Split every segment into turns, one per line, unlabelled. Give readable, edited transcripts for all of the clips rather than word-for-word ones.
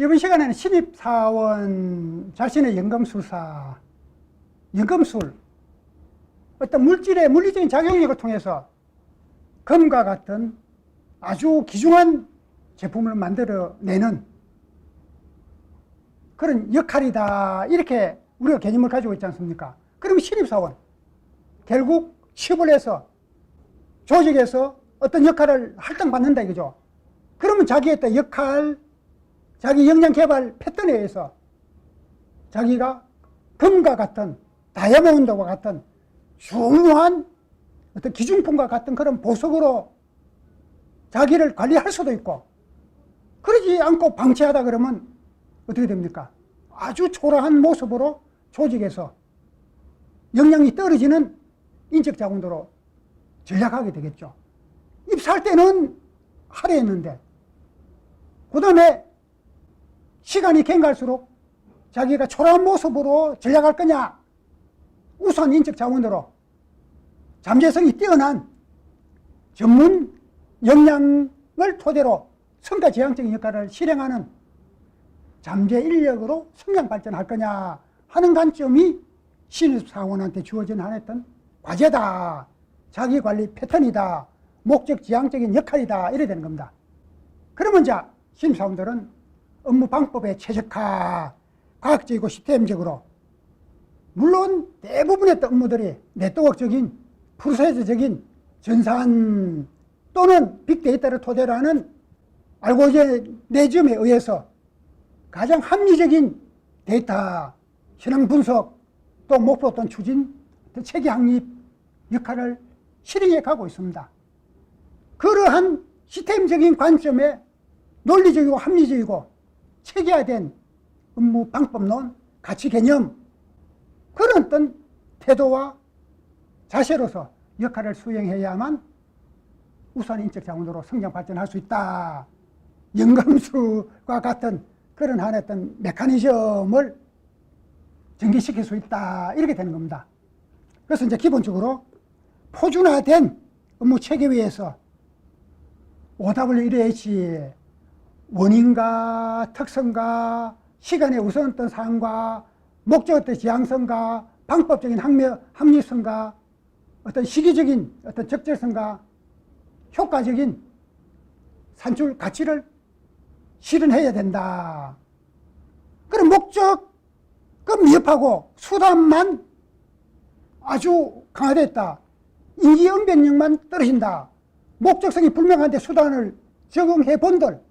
이번 시간에는 신입사원 자신의 연금술사, 연금술, 어떤 물질의 물리적인 작용력을 통해서 금과 같은 아주 귀중한 제품을 만들어내는 그런 역할이다, 이렇게 우리가 개념을 가지고 있지 않습니까? 그러면 신입사원, 결국 취업을 해서 조직에서 어떤 역할을 할당받는다 이거죠. 그러면 자기의 어떤 역할, 자기 역량 개발 패턴에 의해서 자기가 금과 같은, 다이아몬드와 같은 중요한 어떤 기중품과 같은 그런 보석으로 자기를 관리할 수도 있고, 그러지 않고 방치하다 그러면 어떻게 됩니까? 아주 초라한 모습으로 조직에서 역량이 떨어지는 인적 자원으로 전락하게 되겠죠. 입사할 때는 화려했는데, 그 다음에 시간이 경과할수록 자기가 초라한 모습으로 전락할 거냐, 우수한 인적 자원으로 잠재성이 뛰어난 전문 역량을 토대로 성과지향적인 역할을 실행하는 잠재 인력으로 성장 발전할 거냐 하는 관점이 신입사원한테 주어진 한했던 과제다, 자기관리 패턴이다, 목적 지향적인 역할이다, 이래 되는 겁니다. 그러면 자, 신입사원들은 업무 방법의 최적화, 과학적이고 시스템적으로, 물론 대부분의 업무들이 네트워크적인, 프로세스적인 전산 또는 빅데이터를 토대로 하는 알고리즘에 의해서 가장 합리적인 데이터, 현황 분석, 또 목표 또는 추진, 체계 확립 역할을 실행해 가고 있습니다. 그러한 시스템적인 관점에 논리적이고 합리적이고 체계화된 업무 방법론, 가치 개념, 그런 어떤 태도와 자세로서 역할을 수행해야만 우수한 인적 자원으로 성장 발전할 수 있다. 연금술과 같은 그런 한 어떤 메커니즘을 전개시킬 수 있다, 이렇게 되는 겁니다. 그래서 이제 기본적으로 표준화된 업무 체계위에서 OWH, 원인과 특성과 시간의 우선했던 사항과 목적의 지향성과 방법적인 합리성과 어떤 시기적인 어떤 적절성과 효과적인 산출 가치를 실현해야 된다. 그럼 목적은 미흡하고 수단만 아주 강화됐다. 인지응변력만 떨어진다. 목적성이 불명한데 수단을 적용해 본들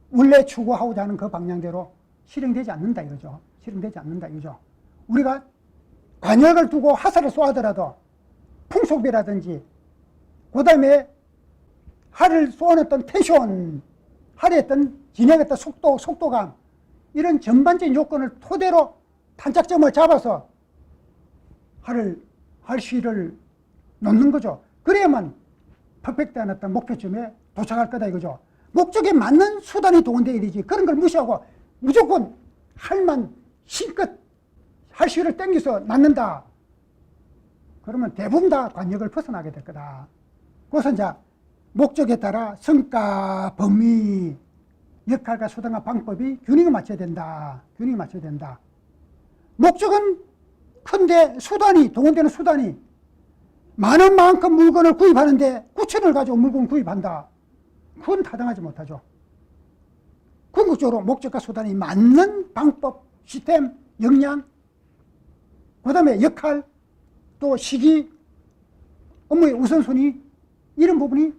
원래 추구하고자 하는 그 방향대로 실행되지 않는다 이거죠. 실행되지 않는다 이거죠. 우리가 관역을 두고 화살을 쏘아더라도 풍속비라든지, 그 다음에 활을 쏘아냈던 텐션, 활의 어떤 진행했던 속도감, 이런 전반적인 요건을 토대로 탄착점을 잡아서 활시를 놓는 거죠. 그래야만 퍼펙트한 어떤 목표점에 도착할 거다 이거죠. 목적에 맞는 수단이 동원되어야 되지. 그런 걸 무시하고 무조건 활만 힘껏 활시를 땡겨서 낳는다. 그러면 대부분 다 관역을 벗어나게 될 거다. 그래서 이제 목적에 따라 성과, 범위, 역할과 수단과 방법이 균형을 맞춰야 된다. 균형을 맞춰야 된다. 목적은 큰데 수단이, 동원되는 수단이 많은 만큼 물건을 구입하는데 9천을 가지고 물건을 구입한다. 그건 타당하지 못하죠. 궁극적으로 목적과 수단이 맞는 방법, 시스템, 역량, 그 다음에 역할, 또 시기, 업무의 우선순위, 이런 부분이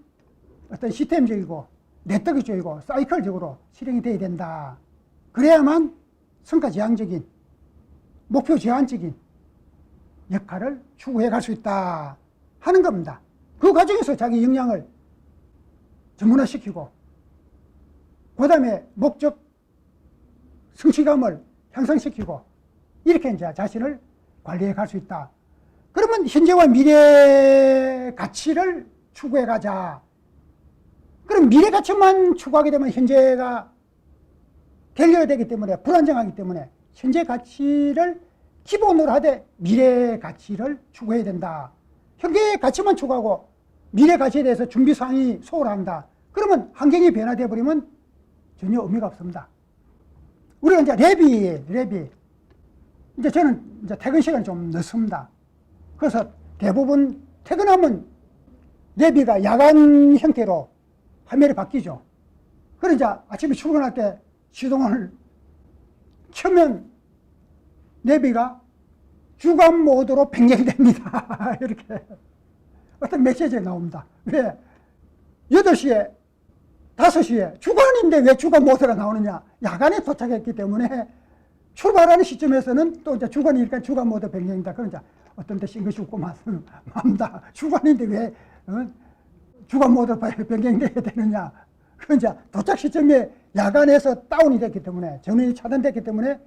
어떤 시스템적이고 네트워크적이고 사이클적으로 실행이 돼야 된다. 그래야만 성과지향적인, 목표 제한적인 역할을 추구해 갈 수 있다 하는 겁니다. 그 과정에서 자기 역량을 전문화시키고, 그 다음에 목적 성취감을 향상시키고, 이렇게 이제 자신을 관리해 갈 수 있다. 그러면 현재와 미래 가치를 추구해 가자. 그럼 미래 가치만 추구하게 되면 현재가 결여되기 때문에, 불안정하기 때문에 현재 가치를 기본으로 하되 미래 가치를 추구해야 된다. 현재 가치만 추구하고 미래 가치에 대해서 준비사항이 소홀한다. 그러면 환경이 변화되어 버리면 전혀 의미가 없습니다. 우리가 이제 랩이. 이제 저는 이제 퇴근 시간이 좀 늦습니다. 그래서 대부분 퇴근하면 랩이가 야간 형태로 화면이 바뀌죠. 그래서 이제 아침에 출근할 때 시동을 켜면 랩이가 주간 모드로 변경됩니다. 이렇게 어떤 메시지가 나옵니다. 왜? 8시에, 5시에 주간인데 왜 주간 모드가 나오느냐? 야간에 도착했기 때문에 출발하는 시점에서는 또 이제 주간이니까 주간 모드 변경이다. 그런 이제 어떤 데 싱긋이 웃고 맙니다. 주간인데 왜 주간 모드 변경돼야 되느냐? 그 이제 도착 시점에 야간에서 다운이 됐기 때문에 전원이 차단됐기 때문에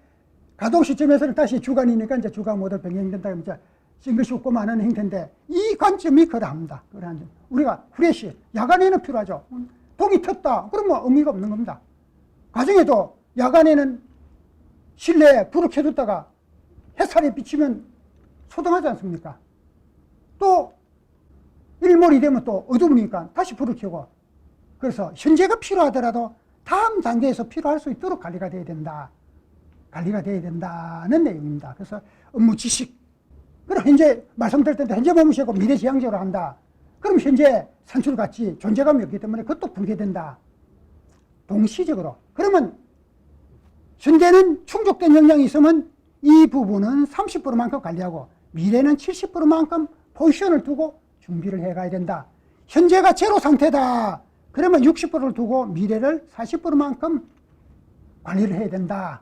가동 시점에서는 다시 주간이니까 이제 주간 모드 변경된다. 이제 싱긋이 웃고 마는 행태인데 이 관점이 그러합니다. 우리가 후레쉬 야간에는 필요하죠. 동이 텄다. 그러면 의미가 없는 겁니다. 가정에도 야간에는 실내에 불을 켜뒀다가 햇살이 비치면 소등하지 않습니까? 또 일몰이 되면 또 어두우니까 다시 불을 켜고. 그래서 현재가 필요하더라도 다음 단계에서 필요할 수 있도록 관리가 돼야 된다. 관리가 돼야 된다는 내용입니다. 그래서 업무 지식. 그럼 현재 말씀드릴 텐데 현재 몸무시하고 미래지향적으로 한다. 그럼 현재 산출같이 존재감이 없기 때문에 그것도 붕괴된다. 동시적으로. 그러면 현재는 충족된 역량이 있으면 이 부분은 30%만큼 관리하고 미래는 70%만큼 포지션을 두고 준비를 해가야 된다. 현재가 제로 상태다. 그러면 60%를 두고 미래를 40%만큼 관리를 해야 된다.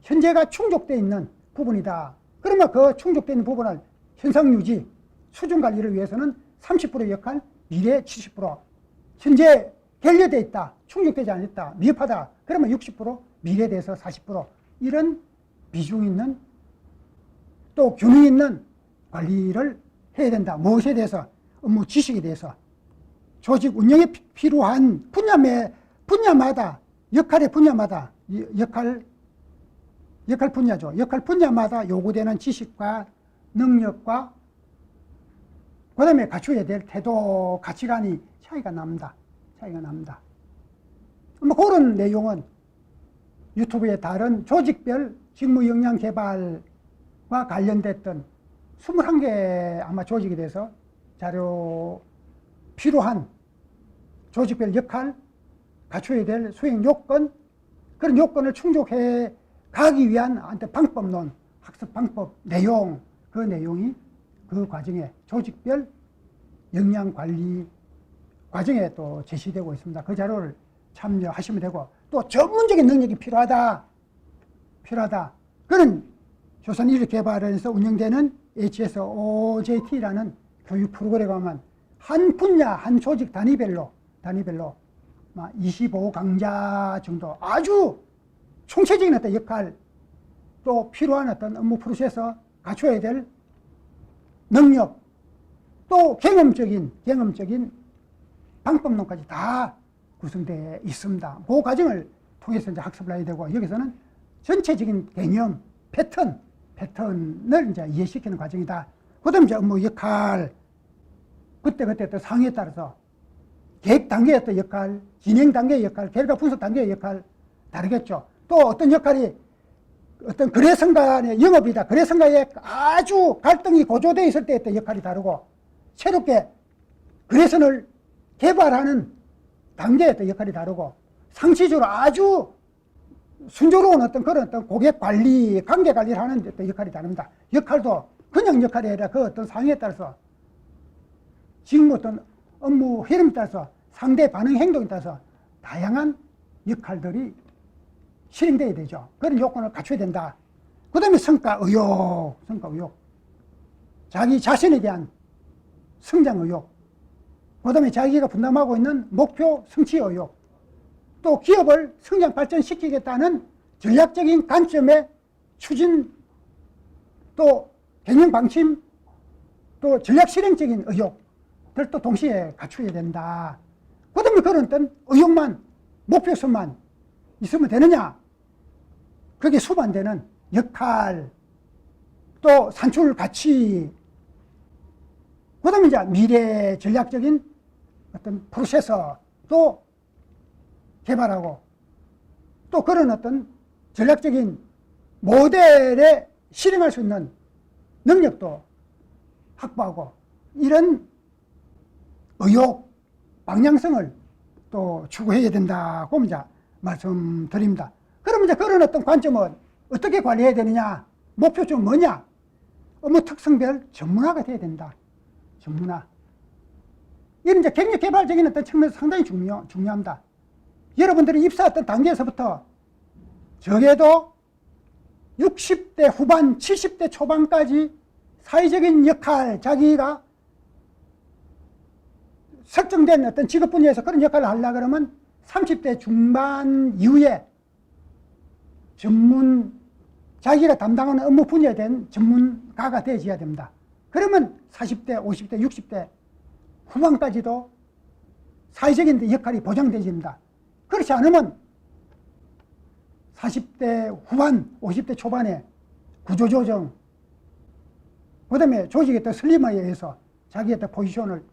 현재가 충족되어 있는 부분이다. 그러면 그 충족되어 있는 부분을 현상 유지, 수준 관리를 위해서는 30% 역할, 미래 70%. 현재 결여되어 있다. 충족되지 않았다. 미흡하다. 그러면 60%, 미래에 대해서 40%. 이런 비중 있는 또 균형 있는 관리를 해야 된다. 무엇에 대해서? 업무 지식에 대해서. 조직 운영에 필요한 분야마다, 역할의 분야마다, 역할 분야죠. 역할 분야마다 요구되는 지식과 능력과 그 다음에 갖춰야 될 태도, 가치관이 차이가 납니다. 뭐 그런 내용은 유튜브의 다른 조직별 직무 역량 개발과 관련됐던 21개 아마 조직에 대해서 자료 필요한 조직별 역할, 갖춰야 될 수행 요건, 그런 요건을 충족해 가기 위한 방법론, 학습 방법, 내용, 그 내용이 그 과정에 조직별 역량 관리 과정에 또 제시되고 있습니다. 그 자료를 참여하시면 되고, 또 전문적인 능력이 필요하다. 그런 조선인력개발원에서 운영되는 HSOJT라는 교육 프로그램은 한 분야, 한 조직 단위별로 25강좌 정도 아주 총체적인 어떤 역할, 또 필요한 어떤 업무 프로세서, 갖춰야 될 능력, 또 경험적인 방법론까지 다 구성되어 있습니다. 그 과정을 통해서 이제 학습을 해야 되고, 여기서는 전체적인 개념, 패턴을 이제 이해시키는 과정이다. 그 다음에 이제 업무 역할, 그때 또 상황에 따라서 계획 단계의 어떤 역할, 진행 단계의 역할, 결과 분석 단계의 역할 다르겠죠. 또 어떤 역할이 어떤 거래선 간의 영업이다. 거래선 간에 아주 갈등이 고조되어 있을 때 어떤 역할이 다르고, 새롭게 거래선을 개발하는 단계의 어떤 역할이 다르고, 상시적으로 아주 순조로운 그런 고객 관리, 관계 관리를 하는 어떤 역할이 다릅니다. 역할도 그냥 역할이 아니라 그 어떤 상황에 따라서, 지금 어떤 업무 흐름에 따라서, 상대 반응 행동에 따라서 다양한 역할들이 실행돼야 되죠. 그런 요건을 갖춰야 된다. 그 다음에 성과 의욕. 자기 자신에 대한 성장 의욕. 그 다음에 자기가 분담하고 있는 목표 성취 의욕. 또 기업을 성장 발전시키겠다는 전략적인 관점의 추진, 또 경영 방침, 또 전략 실행적인 의욕들도 동시에 갖춰야 된다. 그 다음에 그런 어떤 의욕만, 목표선만 있으면 되느냐? 그게 수반되는 역할, 또 산출 가치, 그 다음에 이제 미래 전략적인 어떤 프로세서도 개발하고, 또 그런 어떤 전략적인 모델에 실행할 수 있는 능력도 확보하고 이런 의욕, 방향성을 또 추구해야 된다고 이제 말씀드립니다. 그럼 이제 그런 어떤 관점은 어떻게 관리해야 되느냐? 목표점은 뭐냐? 업무 특성별 전문화가 돼야 된다. 전문화. 이런 이제 경력 개발적인 어떤 측면에서 상당히 중요합니다. 여러분들이 입사했던 단계에서부터 적어도 60대 후반, 70대 초반까지 사회적인 역할, 자기가 설정된 어떤 직업 분야에서 그런 역할을 하려고 그러면 30대 중반 이후에 자기가 담당하는 업무 분야에 대한 전문가가 되어야 됩니다. 그러면 40대, 50대, 60대 후반까지도 사회적인 역할이 보장되집니다. 그렇지 않으면 40대 후반, 50대 초반에 구조조정, 그 다음에 조직의 또 슬림화에 의해서 자기의 또 포지션을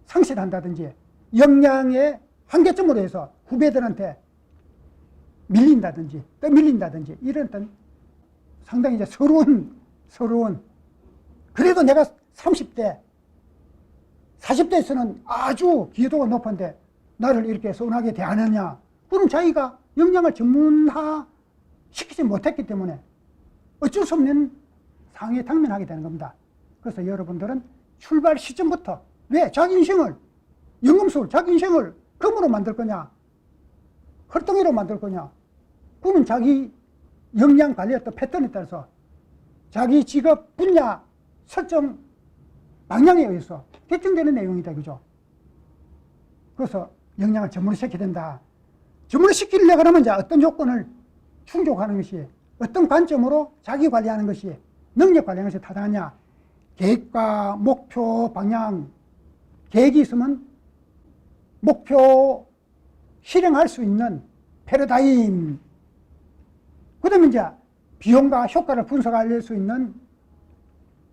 상실한다든지 역량의 한계점으로 해서 후배들한테 밀린다든지 떠밀린다든지 이런 어떤 상당히 이제 서러운 그래도 내가 30대 40대에서는 아주 기여도가 높은데 나를 이렇게 서운하게 대하느냐, 그럼 자기가 역량을 전문화 시키지 못했기 때문에 어쩔 수 없는 상황에 당면하게 되는 겁니다. 그래서 여러분들은 출발 시점부터 왜 자기 인생을 연금술, 자기 인생을 금으로 만들 거냐, 헐덩이로 만들 거냐, 그러면 자기 역량 관리의 또 패턴에 따라서 자기 직업 분야 설정 방향에 의해서 결정되는 내용이다, 그죠? 그래서 역량을 전문화시켜야 된다. 전문화시키려고 하면 이제 어떤 조건을 충족하는 것이, 어떤 관점으로 자기 관리하는 것이, 능력 관리하는 것이 타당하냐. 계획과 목표, 방향, 계획이 있으면 목표 실행할 수 있는 패러다임, 그 다음에 이제 비용과 효과를 분석할 수 있는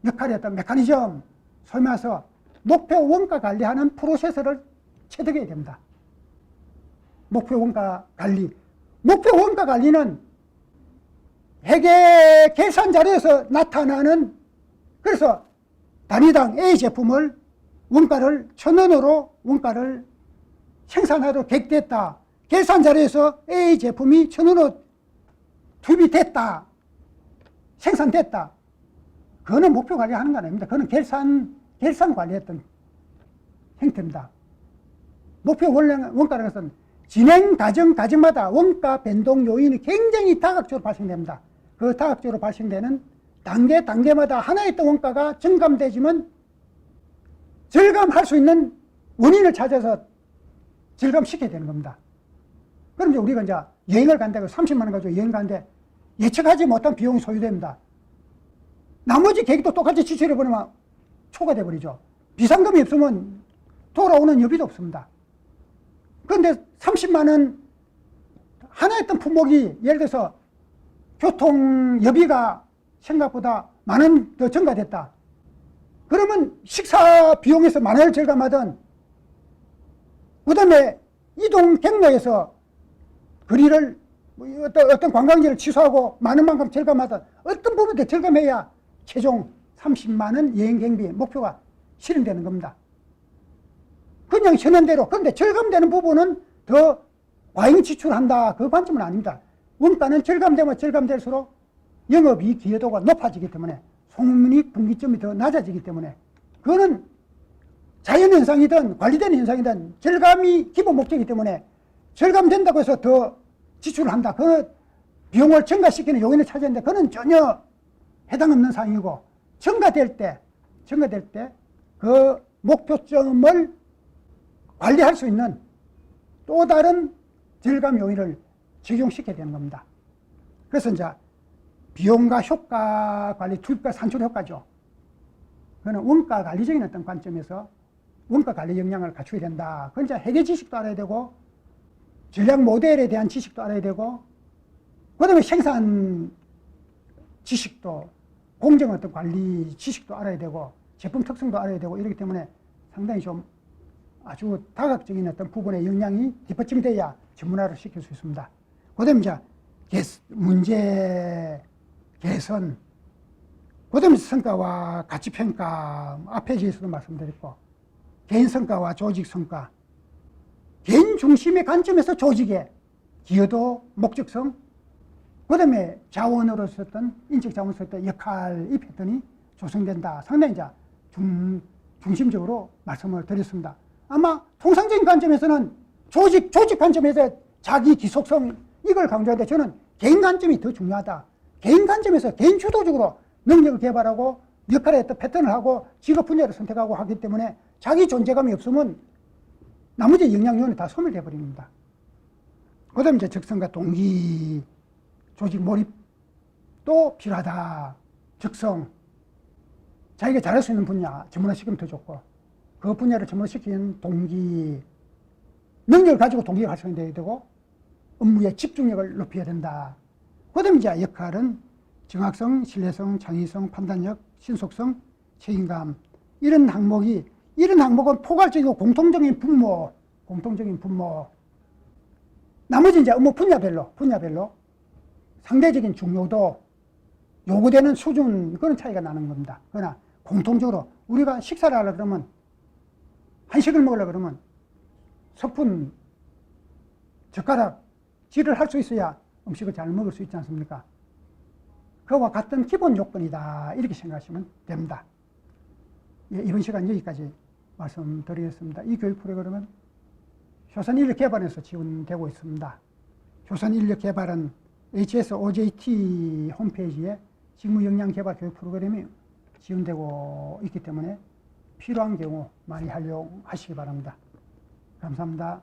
역할의 어떤 메커니즘, 소위 말해서 목표 원가 관리하는 프로세스를 체득해야 됩니다. 목표 원가 관리. 목표 원가 관리는 회계 계산 자료에서 나타나는, 그래서 단위당 A 제품을 원가를 1,000원으로 원가를 생산하도록 계획됐다. 계산 자료에서 A 제품이 1,000원으로 투입이 됐다. 생산됐다. 그거는 목표 관리하는 건 아닙니다. 그거는 결산 관리했던 형태입니다. 목표 원가라는 것은 진행 과정마다 원가 변동 요인이 굉장히 다각적으로 발생됩니다. 그 다각적으로 발생되는 단계마다 하나의 또 원가가 증감되지만 절감할 수 있는 원인을 찾아서 절감시켜야 되는 겁니다. 그럼 이제 우리가 이제 여행을 간다고 30만 원 가지고 여행 가는데 예측하지 못한 비용이 소요됩니다. 나머지 계획도 똑같이 지출해버리면 초과돼 버리죠. 비상금이 없으면 돌아오는 여비도 없습니다. 그런데 30만 원 하나의 어떤 품목이 예를 들어서 교통 여비가 생각보다 만 원 더 증가됐다. 그러면 식사 비용에서 만 원을 절감하든, 그 다음에 이동 경로에서 거리를 어떤 관광지를 취소하고 만 원만큼 절감하든 어떤 부분에 절감해야 최종 30만 원 여행 경비 목표가 실현되는 겁니다. 그냥 현행대로. 그런데 절감되는 부분은 더 과잉 지출한다, 그 관점은 아닙니다. 원가는 절감되면 절감될수록 영업이익 기여도가 높아지기 때문에 손익 분기점이 더 낮아지기 때문에 그거는 자연현상이든 관리된 현상이든 절감이 기본 목적이기 때문에 절감된다고 해서 더 지출을 한다, 그 비용을 증가시키는 요인을 찾았는데 그건 전혀 해당 없는 사항이고, 증가될 때 그 목표점을 관리할 수 있는 또 다른 절감 요인을 적용시켜야 되는 겁니다. 그래서 이제 비용과 효과 관리, 투입과 산출 효과죠. 그거는 원가 관리적인 어떤 관점에서 원가 관리 역량을 갖춰야 된다. 그건 이제 회계 지식도 알아야 되고, 전략 모델에 대한 지식도 알아야 되고, 그 다음에 생산 지식도, 공정 어떤 관리 지식도 알아야 되고, 제품 특성도 알아야 되고, 이렇기 때문에 상당히 좀 아주 다각적인 어떤 부분의 역량이 뒷받침이 돼야 전문화를 시킬 수 있습니다. 그 다음에 이제 문제 개선, 그다음에 성과와 가치평가, 앞에 제에서도 말씀드렸고, 개인 성과와 조직 성과, 개인 중심의 관점에서 조직의 기여도, 목적성, 그다음에 자원으로서 어떤 인적 자원으로서 어떤 역할, 이 패턴이 조성된다. 상당히 이제 중심적으로 말씀을 드렸습니다. 아마 통상적인 관점에서는 조직 관점에서 자기 기속성, 이걸 강조하는데 저는 개인 관점이 더 중요하다. 개인 관점에서 개인 주도적으로 능력을 개발하고 역할에 어떤 패턴을 하고 직업 분야를 선택하고 하기 때문에 자기 존재감이 없으면 나머지 영향 요인이 다 소멸돼 버립니다. 그 다음에 이제 적성과 동기, 조직 몰입도 필요하다. 적성, 자기가 잘할 수 있는 분야 전문화시키면 더 좋고, 그 분야를 전문화시키는 동기, 능력을 가지고 동기가 활성화되어야 되고, 업무의 집중력을 높여야 된다. 그 다음에 이제 역할은 정확성, 신뢰성, 창의성, 판단력, 신속성, 책임감, 이런 항목은 포괄적이고 공통적인 분모, 나머지 이제 업무 분야별로 상대적인 중요도, 요구되는 수준, 그런 차이가 나는 겁니다. 그러나 공통적으로 우리가 식사를 하려 그러면, 한식을 먹으려 그러면 스푼, 젓가락, 질을 할 수 있어야 음식을 잘 먹을 수 있지 않습니까? 그와 같은 기본 요건이다. 이렇게 생각하시면 됩니다. 예, 이번 시간 여기까지 말씀드리겠습니다. 이 교육 프로그램은 효산인력개발에서 지원되고 있습니다. 효산인력개발은 HSOJT 홈페이지에 직무역량개발 교육 프로그램이 지원되고 있기 때문에 필요한 경우 많이 활용하시기 바랍니다. 감사합니다.